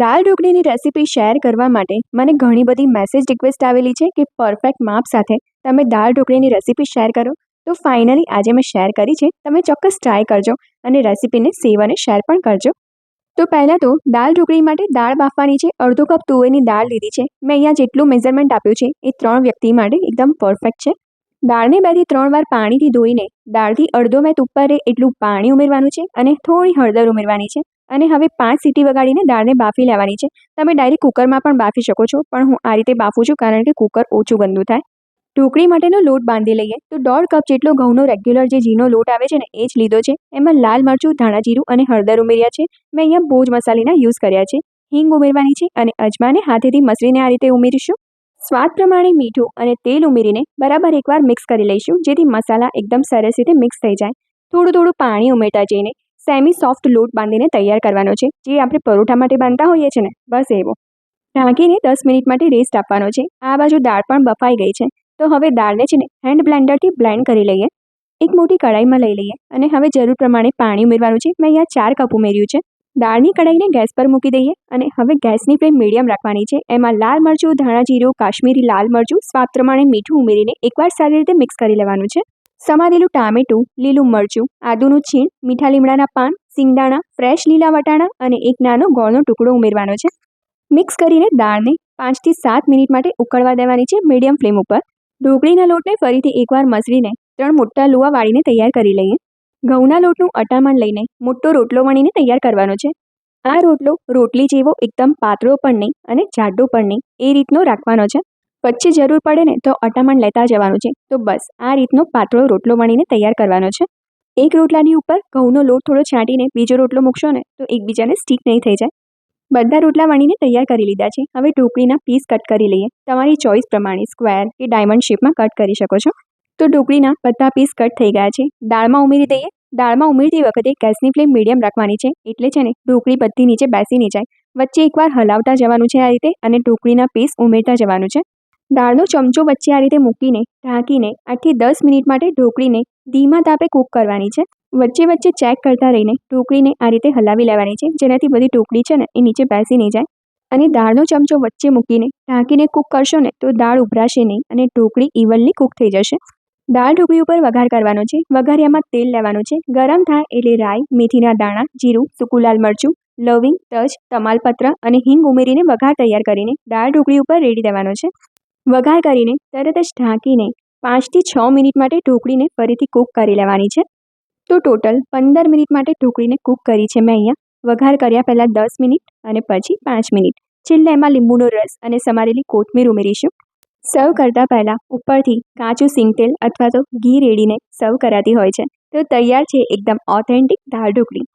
દાળ ઢોકળીની recipe share કરવા માટે મને ઘણી બધી મેસેજ રિક્વેસ્ટ આવેલી છે કે પરફેક્ટ માપ સાથે તમે દાળ ઢોકળીની રેસિપી શેર કરો. તો ફાઇનલી આજે મેં શેર કરી છે. તમે ચોક્કસ ટ્રાય કરજો અને રેસિપીને સેવ અને શેર પણ કરજો. તો પહેલાં તો દાળ ઢોકળી માટે દાળ બાફવાની છે. અડધો કપ તુવેરની દાળ લીધી છે. મેં અહીંયા જેટલું મેઝરમેન્ટ આપ્યું છે એ 3 વ્યક્તિ માટે એકદમ પરફેક્ટ છે. દાળને 2 થી 3 વાર પાણીથી ધોઈને દાળથી અડધો મેથ ઉપર રહે એટલું પાણી ઉમેરવાનું છે અને થોડી હળદર ઉમેરવાની છે. અને હવે 5 સીટી વગાડીને દાળને બાફી લેવાની છે. તમે ડાયરેક્ટ કુકરમાં પણ બાફી શકો છો, પણ હું આ રીતે બાફું છું કારણ કે કુકર ઓછું ગંદુ થાય. ઢોકળી માટેનો લોટ બાંધી લઈએ. તો 1.5 કપ જેટલો ઘઉંનો રેગ્યુલર જે ઝીનો લોટ આવે છે ને એ જ લીધો છે. એમાં લાલ મરચું, ધાણા જીરું અને હળદર ઉમેર્યા છે. મેં અહીંયા ભોજ મસાલીના યુઝ કર્યા છે. હિંગ ઉમેરવાની છે અને અજમાને હાથેથી મસળીને આ રીતે ઉમેરીશું. સ્વાદ પ્રમાણે મીઠું અને તેલ ઉમેરીને બરાબર એકવાર મિક્સ કરી લઈશું, જેથી મસાલા એકદમ સરસ રીતે મિક્સ થઈ જાય. થોડું થોડું પાણી ઉમેરતા જઈને સેમી સોફ્ટ લોટ બાંધીને તૈયાર કરવાનો છે, જે આપણે પરોઠા માટે બાંધતા હોઈએ છીએ ને, બસ એવો. ઢાંકીને 10 મિનિટ માટે રેસ્ટ આપવાનો છે. આ બાજુ દાળ પણ બફાઈ ગઈ છે. તો હવે દાળને છે ને હેન્ડ બ્લેન્ડરથી બ્લેન્ડ કરી લઈએ. એક મોટી કઢાઈમાં લઈ લઈએ અને હવે જરૂર પ્રમાણે પાણી ઉમેરવાનું છે. મેં અહીંયા 4 કપ ઉમેર્યું છે. દાળની કઢાઈને ગેસ પર મૂકી દઈએ અને હવે ગેસની ફ્લેમ મીડિયમ રાખવાની છે. એમાં લાલ મરચું, ધાણા જીરું, કાશ્મીરી લાલ મરચું, સ્વાદ પ્રમાણે મીઠું ઉમેરીને એકવાર સારી રીતે મિક્સ કરી લેવાનું છે. સમારેલું ટામેટું, લીલું મરચું, આદુનું છીણ, મીઠા લીમડાના પાન, સિંગદાણા, ફ્રેશ લીલા વટાણા અને એક નાનો ગોળનો ટુકડો ઉમેરવાનો છે. મિક્સ કરીને દાળને 5 થી 7 મિનિટ માટે ઉકળવા દેવાની છે મીડિયમ ફ્લેમ ઉપર. ઢોકળીના લોટને ફરીથી એકવાર મસળીને 3 મોટા લુવા વાળીને તૈયાર કરી લઈએ. ઘઉંના લોટનું અટામણ લઈને મોટો રોટલો વણીને તૈયાર કરવાનો છે. આ રોટલો રોટલી જેવો એકદમ પાતળો પણ નહીં અને જાડો પણ નહીં, એ રીતનો રાખવાનો છે. વચ્ચે જરૂર પડે ને તો અટામણ લેતા જવાનું છે. તો બસ આ રીતનો પાતળો રોટલો વણીને તૈયાર કરવાનો છે. એક રોટલાની ઉપર ઘઉંનો લોટ થોડો છાંટીને બીજો રોટલો મૂકશો ને તો એકબીજાને સ્ટીક નહીં થઈ જાય. બધા રોટલા વણીને તૈયાર કરી લીધા છે. હવે ઢોકળીના પીસ કટ કરી લઈએ. તમારી ચોઈસ પ્રમાણે સ્ક્વેર કે ડાયમંડ શેપમાં કટ કરી શકો છો. તો ઢોકળીના બધા પીસ કટ થઈ ગયા છે. દાળમાં ઉમેરી દઈએ. દાળમાં ઉમેરતી વખતે ગેસની ફ્લેમ મીડિયમ રાખવાની છે, એટલે છે ને ઢોકળી બધી નીચે બેસી નહીં જાય. વચ્ચે એકવાર હલાવતા જવાનું છે આ રીતે અને ઢોકળીના પીસ ઉમેરતા જવાનું છે. દાળનો ચમચો વચ્ચે આ રીતે મૂકીને ઢાંકીને 8 થી 10 મિનિટ માટે ઢોકળીને ધીમા તાપે કૂક કરવાની છે. વચ્ચે વચ્ચે ચેક કરતા રહીને ઢોકળીને આ રીતે હલાવી લેવાની છે, જેનાથી બધી ઢોકળી છે ને એ નીચે બેસી નહીં જાય. અને દાળનો ચમચો વચ્ચે મૂકીને ઢાંકીને કૂક કરશો ને તો દાળ ઉભરાશે નહીં અને ઢોકળી ઇવનલી કૂક થઈ જશે. દાળ ઢોકળી ઉપર વઘાર કરવાનો છે. વઘારિયામાં તેલ લેવાનું છે. ગરમ થાય એટલે રાઈ, મેથીના દાણા, જીરું, સૂકું લાલ મરચું, લવિંગ, તજ, તમાલપત્ર અને હિંગ ઉમેરીને વઘાર તૈયાર કરીને દાળ ઢોકળી ઉપર રેડી દેવાનો છે. વઘાર કરીને તરત જ ઢાંકીને 5 થી 6 મિનિટ માટે ઢોકળીને ફરીથી કૂક કરી લેવાની છે. તો ટોટલ 15 મિનિટ માટે ઢોકળીને કૂક કરી છે મેં અહીંયા. વઘાર કર્યા પહેલાં 10 મિનિટ અને પછી 5 મિનિટ. છેલ્લે એમાં લીંબુનો રસ અને સમારેલી કોથમીર ઉમેરીશું. સર્વ કરતાં પહેલાં ઉપરથી કાચું સિંગતેલ અથવા તો ઘી રેડીને સર્વ કરાતી હોય છે. તો તૈયાર છે એકદમ ઓથેન્ટિક દાળ ઢોકળી.